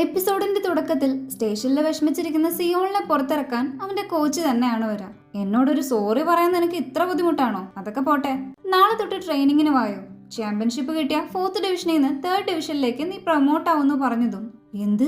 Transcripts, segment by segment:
എപ്പിസോഡിന്റെ തുടക്കത്തിൽ സ്റ്റേഷനിൽ വിഷമിച്ചിരിക്കുന്ന സിയോളിനെ പുറത്തിറക്കാൻ അവന്റെ കോച്ച് തന്നെയാണ് വരാ. എന്നോടൊരു സോറി പറയാൻ നിനക്ക് ഇത്ര ബുദ്ധിമുട്ടാണോ? അതൊക്കെ പോട്ടെ, നാളെ തൊട്ട് ട്രെയിനിങ്ങിന് വായോ. ചാമ്പ്യൻഷിപ്പ് കിട്ടിയ 4th ഡിവിഷനിൽ നിന്ന് 3rd ഡിവിഷനിലേക്ക് നീ പ്രൊമോട്ട് ആവുമെന്ന് പറഞ്ഞതും എന്ത്,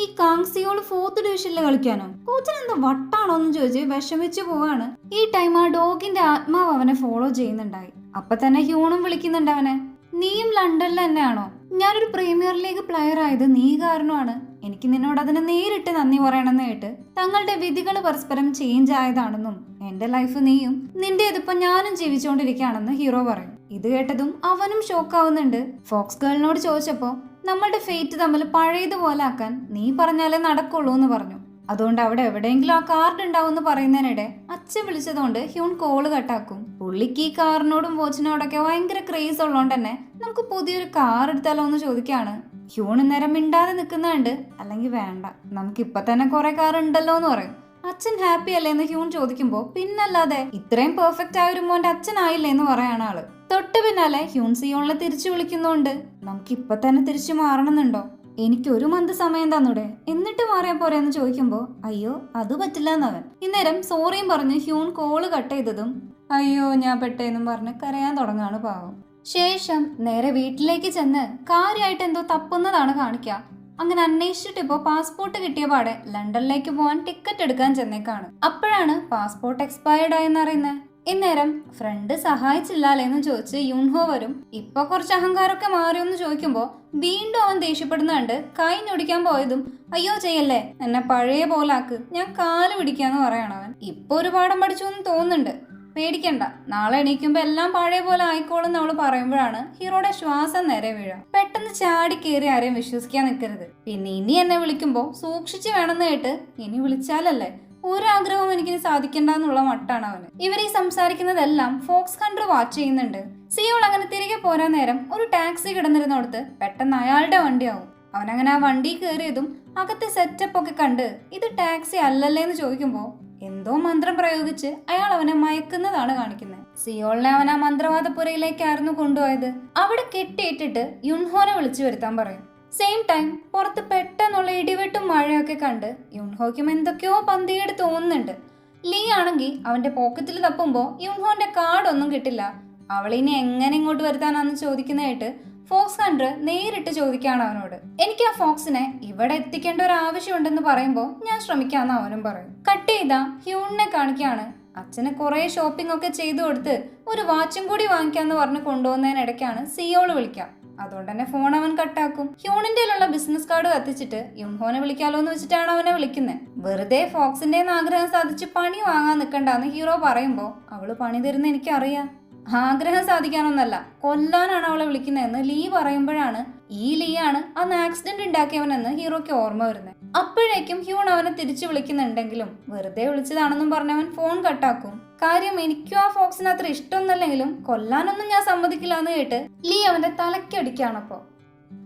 ഈ കാങ് സിയോൾ 4th ഡിവിഷനിൽ കളിക്കാനോ? കോച്ചിന് എന്താ വട്ടാണോ എന്ന് ചോദിച്ച് വിഷമിച്ചു പോവാണ്. ഈ ടൈം ആ ഡോഗിന്റെ ആത്മാവ് അവനെ ഫോളോ ചെയ്യുന്നുണ്ടായി. അപ്പൊ തന്നെ ഹ്യൂണും വിളിക്കുന്നുണ്ട് അവനെ. നീയും ലണ്ടനിൽ തന്നെയാണോ? ഞാനൊരു പ്രീമിയർ ലീഗ് പ്ലെയർ ആയത് നീ കാരണമാണ്. എനിക്ക് നിന്നോട് അതിന് നേരിട്ട് നന്ദി പറയണമെന്ന് കേട്ട് തങ്ങളുടെ വിധികൾ പരസ്പരം ചേഞ്ച് ആയതാണെന്നും എന്റെ ലൈഫ് നീയും നിന്റേതിപ്പോ ഞാനും ജീവിച്ചുകൊണ്ടിരിക്കുകയാണെന്ന് ഹീറോ പറയും. ഇത് കേട്ടതും അവനും ഷോക്കാവുന്നുണ്ട്. ഫോക്സ് ഗേളിനോട് ചോദിച്ചപ്പോ നമ്മളുടെ ഫേറ്റ് തമ്മിൽ പഴയതുപോലെ ആക്കാൻ നീ പറഞ്ഞാലേ നടക്കുള്ളൂ എന്ന് പറഞ്ഞു. അതുകൊണ്ട് അവിടെ എവിടെയെങ്കിലും ആ കാർഡ് ഉണ്ടാവും പറയുന്നതിനിടെ അച്ഛൻ വിളിച്ചതുകൊണ്ട് ഹ്യൂൺ കോള് കട്ടാക്കും. പുള്ളിക്ക് ഈ കാറിനോടും വാച്ചിനോടൊക്കെ ഭയങ്കര ക്രേസ് ഉള്ളതുകൊണ്ട് തന്നെ നമുക്ക് പുതിയൊരു കാർ എടുത്താലോ എന്ന് ചോദിക്കാണ്. ഹ്യൂൺ നേരം മിണ്ടാതെ നിൽക്കുന്നുണ്ട്. അല്ലെങ്കിൽ വേണ്ട, നമുക്ക് ഇപ്പൊ തന്നെ കുറെ കാർ ഉണ്ടല്ലോ എന്ന് പറയും. അച്ഛൻ ഹാപ്പി അല്ലേ എന്ന് ഹ്യൂൺ ചോദിക്കുമ്പോ പിന്നല്ലാതെ ഇത്രയും പെർഫെക്റ്റ് ആയ ഒരു മോന്റെ അച്ഛനായില്ലേ എന്ന് പറയാണ് ആള്. തൊട്ട് പിന്നാലെ ഹ്യൂൺ സിയോണിനെ തിരിച്ചു വിളിക്കുന്നുണ്ട്. നമുക്ക് ഇപ്പൊ തന്നെ തിരിച്ചു മാറണമെന്നുണ്ടോ? എനിക്ക് ഒരു മന്ത് സമയം തന്നൂടെ, എന്നിട്ട് മാറിയാ പോരെ എന്ന് ചോദിക്കുമ്പോ അയ്യോ അത് പറ്റില്ല എന്നവൻ. ഇന്നേരം സോറിയും പറഞ്ഞ് ഹ്യൂൺ കോള് കട്ട് ചെയ്തതും അയ്യോ ഞാൻ പെട്ടേന്നും പറഞ്ഞ് കരയാൻ തുടങ്ങാണ് പാവം. ശേഷം നേരെ വീട്ടിലേക്ക് ചെന്ന് കാര്യമായിട്ട് എന്തോ തപ്പുന്നതാണ് കാണിക്കുക. അങ്ങനെ അന്വേഷിച്ചിട്ട് ഇപ്പോ പാസ്പോർട്ട് കിട്ടിയ പാടെ ലണ്ടനിലേക്ക് പോവാൻ ടിക്കറ്റ് എടുക്കാൻ ചെന്നേക്കാണ്. അപ്പോഴാണ് പാസ്പോർട്ട് എക്സ്പയർഡ് ആയെന്ന് അറിയുന്നത്. ഇന്നേരം ഫ്രണ്ട് സഹായിച്ചില്ലാലേന്ന് ചോദിച്ച് യുൻഹോ വരും. ഇപ്പൊ കുറച്ച് അഹങ്കാരമൊക്കെ മാറിയൊന്ന് ചോദിക്കുമ്പോ വീണ്ടും അവൻ ദേഷ്യപ്പെടുന്ന കണ്ട് കൈ ഞൊടിക്കാൻ പോയതും അയ്യോ ചെയ്യല്ലേ, എന്നെ പഴയ പോലാക്ക്, ഞാൻ കാല് പിടിക്കാന്ന് പറയണം അവൻ. ഇപ്പൊ ഒരു പാഠം പഠിച്ചു എന്ന് തോന്നുന്നുണ്ട്, പേടിക്കണ്ട, നാളെ എണീക്കുമ്പോ എല്ലാം പഴയ പോലെ ആയിക്കോളും അവള് പറയുമ്പോഴാണ് ഹീറോയുടെ ശ്വാസം നേരെ വീഴാം. പെട്ടെന്ന് ചാടി കയറി ആരെയും വിശ്വസിക്കാൻ നിൽക്കരുത്. പിന്നെ ഇനി എന്നെ വിളിക്കുമ്പോ സൂക്ഷിച്ച് വേണമെന്ന് കേട്ട് ഇനി വിളിച്ചാലല്ലേ ഒരാഗ്രഹവും എനിക്കിനി സാധിക്കണ്ടെന്നുള്ള മട്ടാണ് അവന്. ഇവരീ സംസാരിക്കുന്നതെല്ലാം ഫോക്സ് ഹണ്ടർ വാച്ച് ചെയ്യുന്നുണ്ട്. സിയോൾ അങ്ങനെ തിരികെ പോരാൻ നേരം ഒരു ടാക്സി കിടന്നിരുന്നോടത്ത് പെട്ടെന്ന് അയാളുടെ വണ്ടിയാവും. അവനങ്ങനെ ആ വണ്ടി കയറിയതും അകത്തെ സെറ്റപ്പ് ഒക്കെ കണ്ട് ഇത് ടാക്സി അല്ലല്ലേ എന്ന് ചോദിക്കുമ്പോ എന്തോ മന്ത്രം പ്രയോഗിച്ച് അയാൾ അവനെ മയക്കുന്നതാണ് കാണിക്കുന്നത്. സിയോളിനെ അവൻ ആ മന്ത്രവാദപ്പുരയിലേക്കായിരുന്നു കൊണ്ടുപോയത്. അവിടെ കെട്ടിയിട്ടിട്ട് യുൻഹോനെ വിളിച്ചു വരുത്താൻ പറയും. സെയിം ടൈം പുറത്ത് പെട്ടെന്നുള്ള ഇടിവെട്ടും മഴയൊക്കെ കണ്ട് യുൻഹോയ്ക്കും എന്തൊക്കെയോ പന്തിയേട് തോന്നുന്നുണ്ട്. ലീ ആണെങ്കിൽ അവന്റെ പോക്കറ്റിൽ തപ്പുമ്പോ യുൻഹോന്റെ കാർഡ് ഒന്നും കിട്ടില്ല. അവളിനി എങ്ങനെ ഇങ്ങോട്ട് വരുത്താനാന്ന് ചോദിക്കുന്നതായിട്ട് ഫോക്സ് ഹണ്ടർ നേരിട്ട് ചോദിക്കുകയാണ് അവനോട്. എനിക്ക് ആ ഫോക്സിനെ ഇവിടെ എത്തിക്കേണ്ട ഒരു ആവശ്യമുണ്ടെന്ന് പറയുമ്പോ ഞാൻ ശ്രമിക്കാന്ന് അവനും പറയും. കട്ട് ചെയ്താ ഹ്യൂണിനെ കാണിക്കാണ്. അച്ഛന് കുറെ ഷോപ്പിംഗ് ഒക്കെ ചെയ്തു കൊടുത്ത് ഒരു വാച്ചും കൂടി വാങ്ങിക്കാന്ന് പറഞ്ഞ് കൊണ്ടുപോകുന്നതിനിടയ്ക്കാണ് സിയോള് വിളിക്കാം. അതുകൊണ്ട് തന്നെ ഫോൺ അവൻ കട്ടാക്കും. ഹ്യൂണിന്റെ ബിസിനസ് കാർഡ് കത്തിച്ചിട്ട് യുൻഹോനെ വിളിക്കാലോ എന്ന് വെച്ചിട്ടാണ് അവനെ വിളിക്കുന്നത്. വെറുതെ ഫോക്സിന്റെ ആഗ്രഹം സാധിച്ച് പണി വാങ്ങാൻ നിൽക്കണ്ടെന്ന് ഹീറോ പറയുമ്പോ അവള് പണി തരുന്ന എനിക്കറിയാം, ആഗ്രഹം സാധിക്കാനൊന്നല്ല കൊല്ലാനാണ് അവളെ വിളിക്കുന്നതെന്ന് ലീ പറയുമ്പോഴാണ് ഈ ലീ ആണ് അന്ന് ആക്സിഡന്റ് ഉണ്ടാക്കിയവനെന്ന് ഹീറോയ്ക്ക് ഓർമ്മ വരുന്നത്. അപ്പോഴേക്കും ഹ്യൂൺ അവനെ തിരിച്ചു വിളിക്കുന്നുണ്ടെങ്കിലും വെറുതെ വിളിച്ചതാണെന്നും പറഞ്ഞവൻ ഫോൺ കട്ടാക്കും. കാര്യം എനിക്കും ആ ഫോക്സിന് അത്ര ഇഷ്ടമൊന്നുമല്ലെങ്കിലും കൊല്ലാനൊന്നും ഞാൻ സമ്മതിക്കില്ല എന്ന് കേട്ട് ലീ അവന്റെ തലക്കടിക്കാണപ്പോ.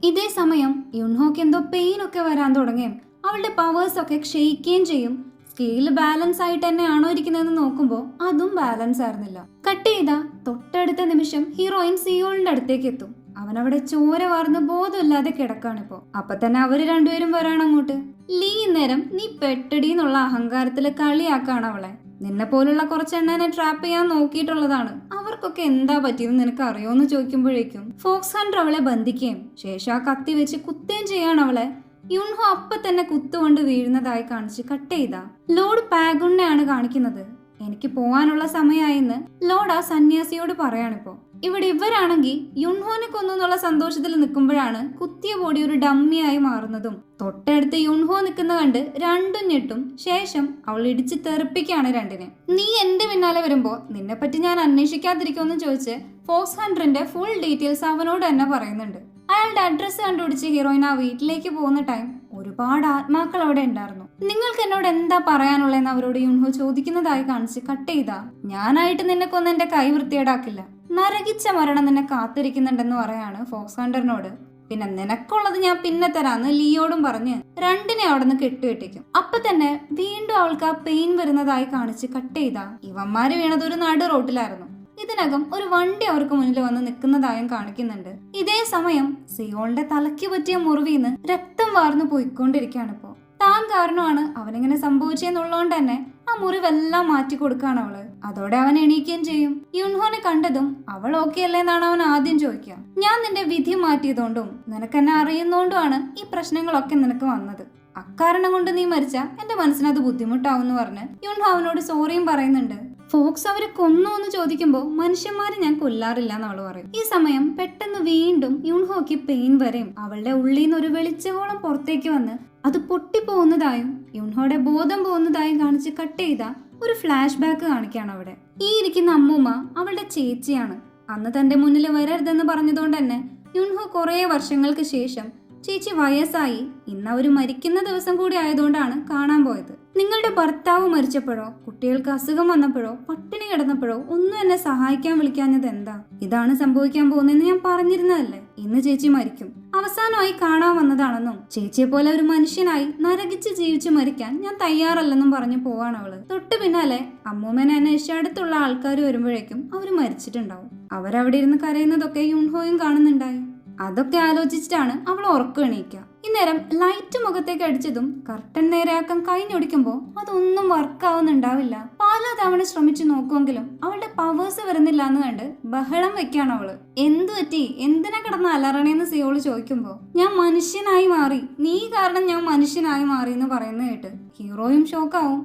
ഇതേ സമയം യുൻഹോക്ക് എന്തോ പെയിൻ ഒക്കെ വരാൻ തുടങ്ങിയും അവളുടെ പവേഴ്സ് ഒക്കെ ക്ഷയിക്കുകയും ചെയ്യും. സ്കെയില് ബാലൻസ് ആയിട്ട് തന്നെയാണോ ഇരിക്കുന്നതെന്ന് നോക്കുമ്പോ അതും ബാലൻസ് ആയിരുന്നില്ല. കട്ട് ചെയ്ത തൊട്ടടുത്ത നിമിഷം ഹീറോയിൻ സിയോളിന്റെ അടുത്തേക്ക് എത്തും. അവനവിടെ ചോര വാർന്ന് ബോധമില്ലാതെ കിടക്കാണിപ്പോ. അപ്പൊ തന്നെ അവര് രണ്ടുപേരും വരാണ് അങ്ങോട്ട്. ലീ നേരം നീ പെട്ടടി എന്നുള്ള അഹങ്കാരത്തില് കളിയാക്കാണ് അവളെ. നിന്നെ പോലുള്ള കുറച്ചെണ്ണനെ ട്രാപ്പ് ചെയ്യാൻ നോക്കിയിട്ടുള്ളതാണ്, അവർക്കൊക്കെ എന്താ പറ്റിയെന്ന് നിനക്ക് അറിയോന്ന് ചോദിക്കുമ്പോഴേക്കും ഫോക്സ് ഹണ്ടർ അവളെ ബന്ധിക്കുകയും ശേഷം ആ കത്തി വെച്ച് കുത്തുകയും ചെയ്യാണ് അവളെ. യുൻഹോ അപ്പൊ തന്നെ കുത്തുകൊണ്ട് വീഴുന്നതായി കാണിച്ച് കട്ട് ചെയ്ത ലോർഡ് പാഗുണിനെയാണ് കാണിക്കുന്നത്. എനിക്ക് പോവാനുള്ള സമയമായെന്ന് ലോർഡ് ആ സന്യാസിയോട് പറയാണിപ്പോ. ഇവിടെ ഇവരാണെങ്കിൽ യുൻഹോനെ കൊന്നുള്ള സന്തോഷത്തിൽ നിൽക്കുമ്പോഴാണ് കുത്തിയ ബോഡി ഒരു ഡമ്മിയായി മാറുന്നതും തൊട്ടടുത്ത് യുൻഹോ നിൽക്കുന്ന കണ്ട് രണ്ടും ഞെട്ടും. ശേഷം അവൾ ഇടിച്ച് തെറിപ്പിക്കുകയാണ് രണ്ടിനെ. നീ എന്റെ പിന്നാലെ വരുമ്പോ നിന്നെ പറ്റി ഞാൻ അന്വേഷിക്കാതിരിക്കുമെന്ന് ചോദിച്ച് ഫോക്സ് ഹണ്ടറിന്റെ ഫുൾ ഡീറ്റെയിൽസ് അവനോട് തന്നെ പറയുന്നുണ്ട്. അയാളുടെ അഡ്രസ്സ് കണ്ടുപിടിച്ച് ഹീറോയിൻ ആ വീട്ടിലേക്ക് പോകുന്ന ടൈം ഒരുപാട് ആത്മാക്കൾ അവിടെ ഉണ്ടായിരുന്നു. നിങ്ങൾക്ക് എന്നോട് എന്താ പറയാനുള്ളതെന്ന് അവരോട് യുൻഹോ ചോദിക്കുന്നതായി കാണിച്ച് കട്ട് ചെയ്താ ഞാനായിട്ട് നിന്നെ കൊന്ന് എന്റെ കൈ വൃത്തിയേടാക്കില്ല, നരകിച്ച മരണം നിന്നെ കാത്തിരിക്കുന്നുണ്ടെന്ന് പറയാണ് ഫോക്സ് ഹണ്ടറിനോട്. പിന്നെ നിനക്കുള്ളത് ഞാൻ പിന്നെ തരാന്ന് ലീയോടും പറഞ്ഞ് രണ്ടിനെ അവിടെ നിന്ന് കെട്ടുകെട്ടിക്കും. അപ്പൊ തന്നെ വീണ്ടും അവൾക്ക് ആ പെയിൻ വരുന്നതായി കാണിച്ച് കട്ട് ചെയ്താ ഇവന്മാര് വീണത് ഒരു നടു റോട്ടിലായിരുന്നു. ഇതിനകം ഒരു വണ്ടി അവർക്ക് മുന്നിൽ വന്ന് നിൽക്കുന്നതായും കാണിക്കുന്നുണ്ട്. ഇതേ സമയം സിയോളിന്റെ തലയ്ക്ക് പറ്റിയ മുറിവിന്ന് രക്തം വാർന്നു പോയിക്കൊണ്ടിരിക്കുകയാണ്. ഇപ്പോ താൻ കാരണമാണ് അവനിങ്ങനെ സംഭവിച്ചെന്നുള്ളതുകൊണ്ട് തന്നെ ആ മുറിവെല്ലാം മാറ്റി കൊടുക്കുകയാണ് അവള്. അതോടെ അവൻ എണീക്കുകയും ചെയ്യും. യുൻഹോനെ കണ്ടതും അവൾ ഓക്കെ അല്ലേ എന്നാണ് അവൻ ആദ്യം ചോദിക്കുക. ഞാൻ നിന്റെ വിധി മാറ്റിയതുകൊണ്ടും നിനക്കെന്നെ അറിയുന്നോണ്ടുമാണ് ഈ പ്രശ്നങ്ങളൊക്കെ നിനക്ക് വന്നത്. അക്കാരണം കൊണ്ട് നീ മരിച്ച എന്റെ മനസ്സിനത് ബുദ്ധിമുട്ടാവും പറഞ്ഞ് യുൻഹോ അവനോട് സോറിയും പറയുന്നുണ്ട്. ഫോക്സ് അവരെ കൊന്നു എന്ന് ചോദിക്കുമ്പോൾ മനുഷ്യന്മാരെ ഞാൻ കൊല്ലാറില്ല എന്ന് അവള് പറയും. ഈ സമയം പെട്ടെന്ന് വീണ്ടും യുൻഹോക്ക് പെയിൻ വരെയും അവളുടെ ഉള്ളിൽ നിന്ന് ഒരു വെളിച്ചകോളം പുറത്തേക്ക് വന്ന് അത് പൊട്ടിപ്പോകുന്നതായും യുൻഹോയുടെ ബോധം പോകുന്നതായും കാണിച്ച് കട്ട് ചെയ്ത ഒരു ഫ്ലാഷ് ബാക്ക് കാണിക്കാണ് അവിടെ. ഈ ഇരിക്കുന്ന അമ്മൂമ്മ അവളുടെ ചേച്ചിയാണ്. അന്ന് തന്റെ മുന്നിൽ വരരുതെന്ന് പറഞ്ഞതുകൊണ്ട് തന്നെ യുൻഹോ കുറെ വർഷങ്ങൾക്ക് ശേഷം ചേച്ചി വയസ്സായി ഇന്ന് അവര് മരിക്കുന്ന ദിവസം കൂടി ആയതുകൊണ്ടാണ് കാണാൻ പോയത്. നിങ്ങളുടെ ഭർത്താവ് മരിച്ചപ്പോഴോ കുട്ടികൾക്ക് അസുഖം വന്നപ്പോഴോ പട്ടിണി കിടന്നപ്പോഴോ ഒന്നും എന്നെ സഹായിക്കാൻ വിളിക്കാഞ്ഞത് എന്താ? ഇതാണ് സംഭവിക്കാൻ പോകുന്നതെന്ന് ഞാൻ പറഞ്ഞിരുന്നതല്ലേ. ഇന്ന് ചേച്ചി മരിക്കും. അവസാനമായി കാണാൻ വന്നതാണെന്നും ചേച്ചിയെ പോലെ ഒരു മനുഷ്യനായി നരകിച്ച് ജീവിച്ച് മരിക്കാൻ ഞാൻ തയ്യാറല്ലെന്നും പറഞ്ഞു പോവാണ് അവള്. തൊട്ടു പിന്നാലെ അമ്മൂമ്മനെ അന്വേഷിച്ച് അടുത്തുള്ള ആൾക്കാർ വരുമ്പോഴേക്കും അവര് മരിച്ചിട്ടുണ്ടാവും. അവരവിടെ ഇരുന്ന് കരയുന്നതൊക്കെ യുൻഹോയും കാണുന്നുണ്ടായി. അതൊക്കെ ആലോചിച്ചിട്ടാണ് അവൾ ഉറക്കം എണീക്കുക. ഇന്നേരം ലൈറ്റ് മുഖത്തേക്ക് അടിച്ചതും കർട്ടൻ നേരെയാക്കാൻ കഴിഞ്ഞൊടിക്കുമ്പോൾ അതൊന്നും വർക്കാവുന്നുണ്ടാവില്ല. പല തവണ ശ്രമിച്ചു നോക്കുമെങ്കിലും അവളുടെ പവേഴ്സ് വരുന്നില്ല എന്ന് കണ്ട് ബഹളം വെക്കാണ് അവള്. എന്തു പറ്റി, എന്തിനാ കിടന്ന് അലറണേന്ന് സിയോള് ചോദിക്കുമ്പോ ഞാൻ മനുഷ്യനായി മാറി, നീ കാരണം ഞാൻ മനുഷ്യനായി മാറി എന്ന് പറയുന്നത് കേട്ട് ഹീറോയും ഷോക്കാവും.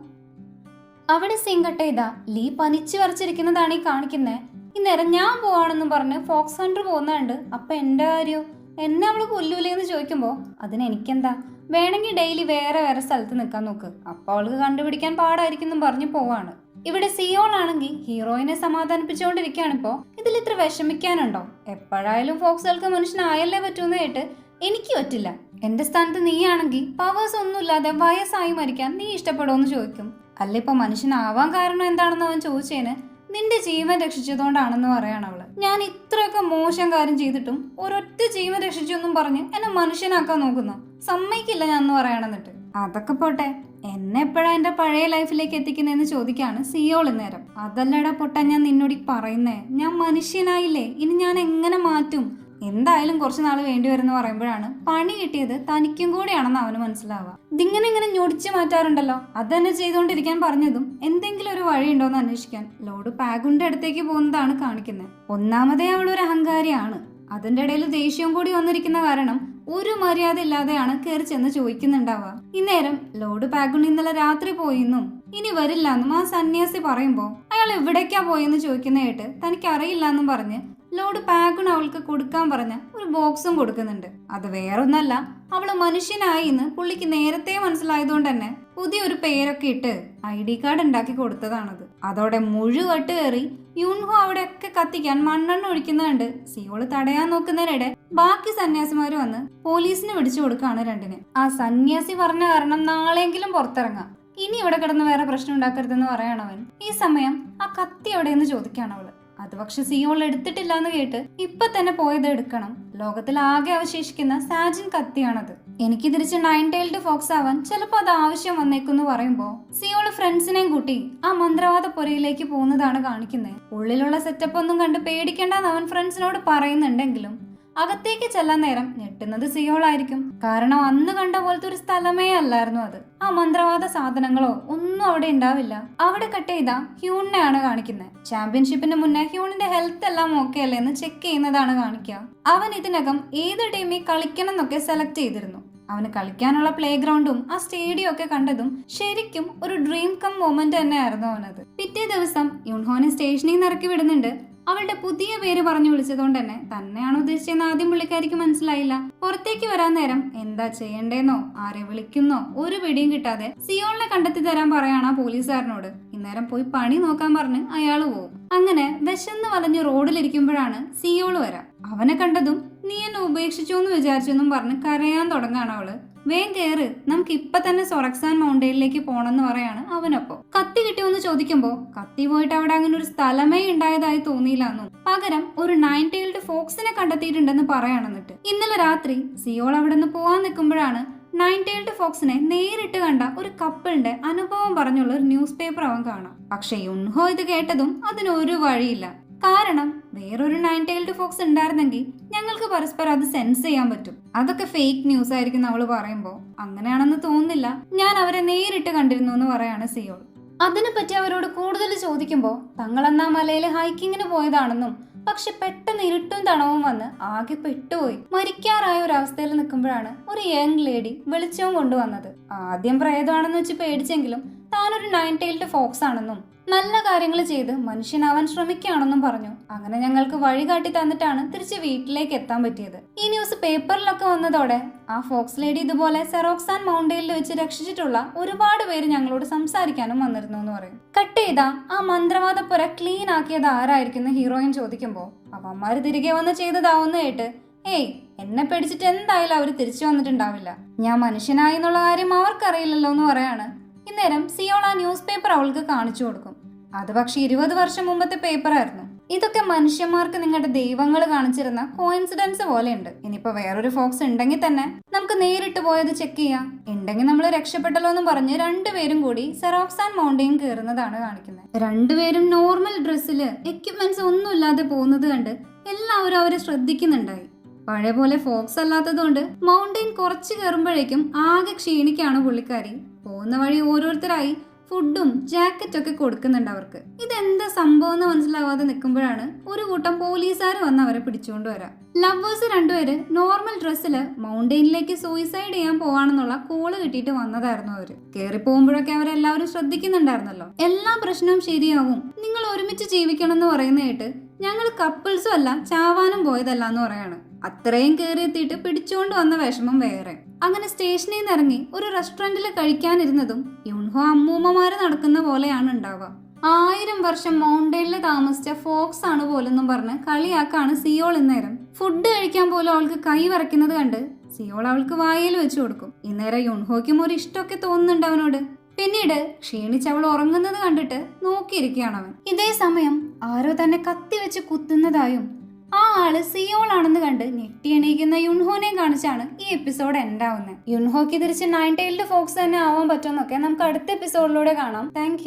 അവിടെ സീൻ കട്ട് ചെയ്താ ലീ പനിച്ചു വരച്ചിരിക്കുന്നതാണ് ഈ കാണിക്കുന്നത്. ഇന്നേരം ഞാൻ പോവാണെന്നും പറഞ്ഞ് ഫോക്സ് ഹണ്ടർ പോകുന്നുണ്ട്. അപ്പൊ എന്റെ കാര്യം എന്നെ അവള് കൊല്ലൂലേന്ന് ചോദിക്കുമ്പോ അതിന് എനിക്കെന്താ, വേണമെങ്കിൽ ഡെയിലി വേറെ വേറെ സ്ഥലത്ത് നിൽക്കാൻ നോക്ക്, അപ്പൊ അവൾക്ക് കണ്ടുപിടിക്കാൻ പാടായിരിക്കും പറഞ്ഞു പോവാണ്. ഇവിടെ സിയോൾ ആണെങ്കിൽ ഹീറോയിനെ സമാധാനിപ്പിച്ചുകൊണ്ടിരിക്കുകയാണിപ്പോ. ഇതിൽ ഇത്ര വിഷമിക്കാനുണ്ടോ? എപ്പോഴായാലും ഫോക്സുകൾക്ക് മനുഷ്യനായല്ലേ പറ്റൂന്ന് കേട്ട് എനിക്ക് പറ്റില്ല. എന്റെ സ്ഥാനത്ത് നീയാണെങ്കിൽ പവേഴ്സ് ഒന്നുമില്ലാതെ വയസ്സായി മരിക്കാൻ നീ ഇഷ്ടപ്പെടുമെന്ന് ചോദിക്കും. അല്ല ഇപ്പൊ മനുഷ്യനാവാൻ കാരണം എന്താണെന്ന് അവൻ ചോദിച്ചേന് നിന്റെ ജീവൻ രക്ഷിച്ചതുകൊണ്ടാണെന്ന് പറയാണ് അവള്. ഞാൻ ഇത്രയൊക്കെ മോശം കാര്യം ചെയ്തിട്ടും ഒരൊറ്റ ജീവൻ രക്ഷിച്ചെന്നും പറഞ്ഞ് എന്നെ മനുഷ്യനാക്കാൻ നോക്കുന്നു, സമ്മതിക്കില്ല ഞാൻ എന്ന് പറയണമെന്നിട്ട്. അതൊക്കെ പോട്ടെ, എന്നെ എപ്പോഴാ എന്റെ പഴയ ലൈഫിലേക്ക് എത്തിക്കുന്നതെന്ന് ചോദിക്കാണ് സിയോൾ ഇന്നേരം. അതല്ലടാ പൊട്ട ഞാൻ നിന്നോട് പറയുന്നേ, ഞാൻ മനുഷ്യനായില്ലേ, ഇനി ഞാൻ എങ്ങനെ മാറ്റും? എന്തായാലും കുറച്ചു നാൾ വേണ്ടി വരുമെന്ന് പറയുമ്പോഴാണ് പണി കിട്ടിയത് തനിക്കും കൂടിയാണെന്ന് അവന് മനസ്സിലാവുക. ഇതിങ്ങനെ ഞൊടിച്ചു മാറ്റാറുണ്ടല്ലോ, അതന്നെ ചെയ്തുകൊണ്ടിരിക്കാൻ പറഞ്ഞതും എന്തെങ്കിലും ഒരു വഴിയുണ്ടോന്ന് അന്വേഷിക്കാൻ ലോഡ് പാഗുന്റെ അടുത്തേക്ക് പോകുന്നതാണ് കാണിക്കുന്നത്. ഒന്നാമതേ അവളൊരു അഹങ്കാരിയാണ്. അതിന്റെ ഇടയിൽ ദേഷ്യവും കൂടി വന്നിരിക്കുന്ന കാരണം ഒരു മര്യാദ ഇല്ലാതെയാണ് കയറി ചെന്ന് ചോദിക്കുന്നുണ്ടാവുക. ഇന്നേരം ലോഡ് പാഗുൺ ഇന്നലെ രാത്രി പോയിന്നും ഇനി വരില്ല എന്നും ആ സന്യാസി പറയുമ്പോ അയാൾ എവിടേക്കാ പോയെന്ന് ചോദിക്കുന്ന കേട്ട് തനിക്ക് അറിയില്ല എന്നും പറഞ്ഞ് ലോഡ് പാഗുൺ അവൾക്ക് കൊടുക്കാൻ പറഞ്ഞ ഒരു ബോക്സും കൊടുക്കുന്നുണ്ട്. അത് വേറൊന്നല്ല, അവള് മനുഷ്യനായി എന്ന് പുള്ളിക്ക് നേരത്തെ മനസ്സിലായതുകൊണ്ട് തന്നെ പുതിയൊരു പേരൊക്കെ ഇട്ട് ID കാർഡ് ഉണ്ടാക്കി കൊടുത്തതാണത്. അതോടെ മുഴുവട്ട് കയറി യുൻഹോ അവിടെയൊക്കെ കത്തിക്കാൻ മണ്ണെണ്ണ ഒഴിക്കുന്നുണ്ട്. സിയോള് തടയാൻ നോക്കുന്നതിനിടെ ബാക്കി സന്യാസിമാര് വന്ന് പോലീസിന് പിടിച്ചു കൊടുക്കാണ് രണ്ടിന്. ആ സന്യാസി പറഞ്ഞ കാരണം നാളെയെങ്കിലും പുറത്തിറങ്ങാം, ഇനി ഇവിടെ കിടന്ന് വേറെ പ്രശ്നം ഉണ്ടാക്കരുതെന്ന് പറയണവൻ. ഈ സമയം ആ കത്തി എവിടെയെന്ന് ചോദിക്കാണ് അവള്. അത് പക്ഷെ സിയോൾ എടുത്തിട്ടില്ല എന്ന് കേട്ട് ഇപ്പൊ തന്നെ പോയത് എടുക്കണം. ലോകത്തിൽ ആകെ അവശേഷിക്കുന്ന സാജിൻ കത്തിയാണത്. എനിക്ക് തിരിച്ച് 9 ടൈൽഡ് ഫോക്സ് ആവാൻ ചിലപ്പോ അത് ആവശ്യം വന്നേക്കെന്ന് പറയുമ്പോ സിയോള് ഫ്രണ്ട്സിനെയും കൂട്ടി ആ മന്ത്രവാദ പുരയിലേക്ക് പോകുന്നതാണ് കാണിക്കുന്നത്. ഉള്ളിലുള്ള സെറ്റപ്പ് ഒന്നും കണ്ട് പേടിക്കേണ്ടെന്ന് അവൻ ഫ്രണ്ട്സിനോട് പറയുന്നുണ്ടെങ്കിലും അകത്തേക്ക് ചെല്ലാൻ നേരം ഞെട്ടുന്നത് സിയോളായിരിക്കും. കാരണം അന്ന് കണ്ട പോലത്തെ ഒരു സ്ഥലമേ അല്ലായിരുന്നു അത്. ആ മന്ത്രവാദ സാധനങ്ങളോ ഒന്നും അവിടെ ഉണ്ടാവില്ല. അവിടെ കട്ട് ചെയ്ത ഹ്യൂണിനെയാണ് കാണിക്കുന്നത്. ചാമ്പ്യൻഷിപ്പിന് മുന്നേ ഹ്യൂണിന്റെ ഹെൽത്ത് എല്ലാം ഓക്കെ അല്ലേ എന്ന് ചെക്ക് ചെയ്യുന്നതാണ് കാണിക്കുക. അവൻ ഇതിനകം ഏത് ടീമിൽ കളിക്കണം എന്നൊക്കെ സെലക്ട് ചെയ്തിരുന്നു. അവന് കളിക്കാനുള്ള പ്ലേ ഗ്രൗണ്ടും ആ സ്റ്റേഡിയം ഒക്കെ കണ്ടതും ശരിക്കും ഒരു ഡ്രീം കം മൊമെന്റ് തന്നെയായിരുന്നു അവനത്. പിറ്റേ ദിവസം യുൻഹോനെ സ്റ്റേഷനിൽ നിന്ന് ഇറക്കി വിടുന്നുണ്ട്. അവളുടെ പുതിയ പേര് പറഞ്ഞു വിളിച്ചതുകൊണ്ട് തന്നെ തന്നെയാണ് ഉദ്ദേശിച്ചതെന്ന് ആദ്യം പുള്ളിക്കാരിക്ക് മനസ്സിലായില്ല. പുറത്തേക്ക് വരാൻ നേരം എന്താ ചെയ്യണ്ടേന്നോ ആരെ വിളിക്കുന്നോ ഒരു പിടിയും കിട്ടാതെ സിയോളിനെ കണ്ടെത്തി തരാൻ പറയാണ് ആ പോലീസുകാരനോട്. ഇന്നേരം പോയി പണി നോക്കാൻ പറഞ്ഞ് അയാള് പോവും. അങ്ങനെ വിശന്ന് വലഞ്ഞ് റോഡിലിരിക്കുമ്പോഴാണ് സിയോള് വരാം. അവനെ കണ്ടതും നീ എന്നെ ഉപേക്ഷിച്ചു എന്ന് വിചാരിച്ചെന്നും പറഞ്ഞ് കരയാൻ തുടങ്ങാണ് അവള്. വേഗം കയറ്, നമുക്ക് ഇപ്പൊ തന്നെ സൊറക്സാൻ മൗണ്ടൈനിലേക്ക് പോണെന്ന് പറയാണ് അവനൊപ്പം. കത്തി കിട്ടിയോന്ന് ചോദിക്കുമ്പോ കത്തി പോയിട്ട് അവിടെ അങ്ങനെ ഒരു സ്ഥലമേ ഉണ്ടായതായി തോന്നിയില്ലെന്നും പകരം ഒരു 9 ടൈൽഡ് ഫോക്സിനെ കണ്ടെത്തിയിട്ടുണ്ടെന്ന് പറയാണെന്നിട്ട്. ഇന്നലെ രാത്രി സിയോൾ അവിടെ നിന്ന് പോവാൻ നിൽക്കുമ്പോഴാണ് 9 ടൈൽഡ് ഫോക്സിനെ നേരിട്ട് കണ്ട ഒരു കപ്പിളിന്റെ അനുഭവം പറഞ്ഞുള്ള ഒരു ന്യൂസ് പേപ്പർ അവൻ കാണാം. പക്ഷെ യുൻഹോ ഇത് കേട്ടതും അതിനൊരു വഴിയില്ല. കാരണം വേറൊരു 9-tailed ഫോക്സ് ഉണ്ടായിരുന്നെങ്കിൽ ഞങ്ങൾക്ക് പരസ്പരം അത് സെൻസ് ചെയ്യാൻ പറ്റും. അതൊക്കെ ഫേക്ക് ന്യൂസ് ആയിരിക്കും അവള് പറയുമ്പോ. അങ്ങനെയാണെന്ന് തോന്നുന്നില്ല, ഞാൻ അവരെ നേരിട്ട് കണ്ടിരുന്നു എന്ന് പറയാണ് സിയോൾ. അതിനെപ്പറ്റി അവരോട് കൂടുതൽ ചോദിക്കുമ്പോൾ തങ്ങളെന്നാ മലയിൽ ഹൈക്കിങ്ങിന് പോയതാണെന്നും പക്ഷെ പെട്ടെന്ന് ഇരുട്ടും തണവും വന്ന് ആകെ പെട്ടുപോയി മരിക്കാറായ ഒരു അവസ്ഥയിൽ നിൽക്കുമ്പോഴാണ് ഒരു യങ് ലേഡി വെളിച്ചവും കൊണ്ടുവന്നത്. ആദ്യം പ്രേതമാണെന്ന് വെച്ച് പേടിച്ചെങ്കിലും താനൊരു 9-tailed ഫോക്സ് ആണെന്നും നല്ല കാര്യങ്ങൾ ചെയ്ത് മനുഷ്യനാവാൻ ശ്രമിക്കുകയാണെന്നും പറഞ്ഞു. അങ്ങനെ ഞങ്ങൾക്ക് വഴി കാട്ടി തന്നിട്ടാണ് തിരിച്ച് വീട്ടിലേക്ക് എത്താൻ പറ്റിയത്. ഈ ന്യൂസ് പേപ്പറിലൊക്കെ വന്നതോടെ ആ ഫോക്സ് ലേഡി ഇതുപോലെ സെറോക്സാൻ മൗണ്ടെയിനിൽ വെച്ച് രക്ഷിച്ചിട്ടുള്ള ഒരുപാട് പേര് ഞങ്ങളോട് സംസാരിക്കാനും വന്നിരുന്നു എന്ന് പറയും. കട്ട് ചെയ്ത ആ മന്ത്രവാദപ്പുര ക്ലീൻ ആക്കിയത് ആരായിരിക്കുന്ന ഹീറോയിൻ ചോദിക്കുമ്പോൾ അവന്മാര് തിരികെ വന്ന് ചെയ്തതാവുന്ന കേട്ട് ഏയ് എന്നെ പേടിച്ചിട്ട് എന്തായാലും അവര് തിരിച്ചു വന്നിട്ടുണ്ടാവില്ല, ഞാൻ മനുഷ്യനായി എന്നുള്ള കാര്യം അവർക്കറിയില്ലല്ലോ എന്ന് പറയാണ്. ഇന്നേരം സിയോൾ ആ ന്യൂസ് പേപ്പർ അവൾക്ക് കാണിച്ചു കൊടുക്കും. അത് പക്ഷെ 20 വർഷം മുമ്പത്തെ പേപ്പറായിരുന്നു. ഇതൊക്കെ മനുഷ്യന്മാർക്ക് നിങ്ങളുടെ ദൈവങ്ങൾ കാണിച്ചിരുന്ന കോയിൻസിഡൻസ് പോലെയുണ്ട്. ഇനിയിപ്പോ വേറൊരു ഫോക്സ് ഉണ്ടെങ്കിൽ തന്നെ നമുക്ക് നേരിട്ട് പോയത് ചെക്ക് ചെയ്യാം, ഉണ്ടെങ്കിൽ നമ്മൾ രക്ഷപ്പെട്ടല്ലോ എന്ന് പറഞ്ഞ് രണ്ടുപേരും കൂടി സെറോക്സാൻ മൗണ്ടെയിൻ കയറുന്നതാണ് കാണിക്കുന്നത്. രണ്ടുപേരും നോർമൽ ഡ്രസ്സില് എക്യുപ്മെന്റ്സ് ഒന്നും ഇല്ലാതെ പോകുന്നത് കണ്ട് എല്ലാവരും അവരെ ശ്രദ്ധിക്കുന്നുണ്ടായി. പഴയ പോലെ ഫോക്സ് അല്ലാത്തതുകൊണ്ട് മൗണ്ടെയിൻ കുറച്ച് കയറുമ്പോഴേക്കും ആകെ ക്ഷീണിക്കാണ് പുള്ളിക്കാരി. പോകുന്ന വഴി ഓരോരുത്തരായി ഫുഡും ജാക്കറ്റൊക്കെ കൊടുക്കുന്നുണ്ട് അവർക്ക്. ഇതെന്താ സംഭവം എന്ന് മനസ്സിലാവാതെ നിൽക്കുമ്പോഴാണ് ഒരു കൂട്ടം പോലീസുകാർ വന്ന് അവരെ പിടിച്ചുകൊണ്ട് വരാം. ലവേഴ്സ് രണ്ടുപേര് നോർമൽ ഡ്രസ്സില് മൗണ്ടെയിനിലേക്ക് സൂയിസൈഡ് ചെയ്യാൻ പോവാണെന്നുള്ള കോള് കിട്ടിയിട്ട് വന്നതായിരുന്നു അവര്. കയറി പോകുമ്പോഴൊക്കെ അവരെല്ലാവരും ശ്രദ്ധിക്കുന്നുണ്ടായിരുന്നല്ലോ. എല്ലാ പ്രശ്നവും ശരിയാവും, നിങ്ങൾ ഒരുമിച്ച് ജീവിക്കണം എന്ന് പറയുന്ന കേട്ട് ഞങ്ങൾ കപ്പിൾസും അല്ല ചാവാനും പോയതല്ല എന്ന് പറയാണ്. അത്രയും കയറിയെത്തിയിട്ട് പിടിച്ചുകൊണ്ട് വന്ന വിഷമം വേറെ. അങ്ങനെ സ്റ്റേഷനിൽ നിന്ന് ഇറങ്ങി ഒരു റെസ്റ്റോറന്റിൽ കഴിക്കാനിരുന്നതും യുൻഹോ അമ്മൂമ്മമാര് നടക്കുന്ന പോലെയാണ് ഉണ്ടാവുക. 1000 വർഷം മൗണ്ടെയിനിൽ താമസിച്ച ഫോക്സ് ആണ് പോലെന്നും പറഞ്ഞ് കളിയാക്കാണ് സിയോൾ. ഇന്നേരം ഫുഡ് കഴിക്കാൻ പോലും അവൾക്ക് കൈ വരയ്ക്കുന്നത് കണ്ട് സിയോൾ അവൾക്ക് വായിൽ വെച്ചു കൊടുക്കും. ഇന്നേരം യുൻഹോയ്ക്കും ഒരു ഇഷ്ടമൊക്കെ തോന്നുന്നുണ്ട് അവനോട്. പിന്നീട് ക്ഷീണിച്ച് അവൾ ഉറങ്ങുന്നത് കണ്ടിട്ട് നോക്കിയിരിക്കുകയാണ് അവൻ. ഇതേ സമയം ആരോ തന്നെ കത്തി വെച്ച് കുത്തുന്നതായും ആ ആള് സിയോൾ ആണെന്ന് കണ്ട് ഞെട്ടി എണീക്കുന്ന യുൻഹോനെ കാണിച്ചാണ് ഈ എപ്പിസോഡ് എൻഡ് ആവുന്നത്. യുൻഹോക്ക് തിരിച്ച് 9-tailed ഫോക്സ് തന്നെ ആവാൻ പറ്റുമെന്നൊക്കെ നമുക്ക് അടുത്ത എപ്പിസോഡിലൂടെ കാണാം. താങ്ക്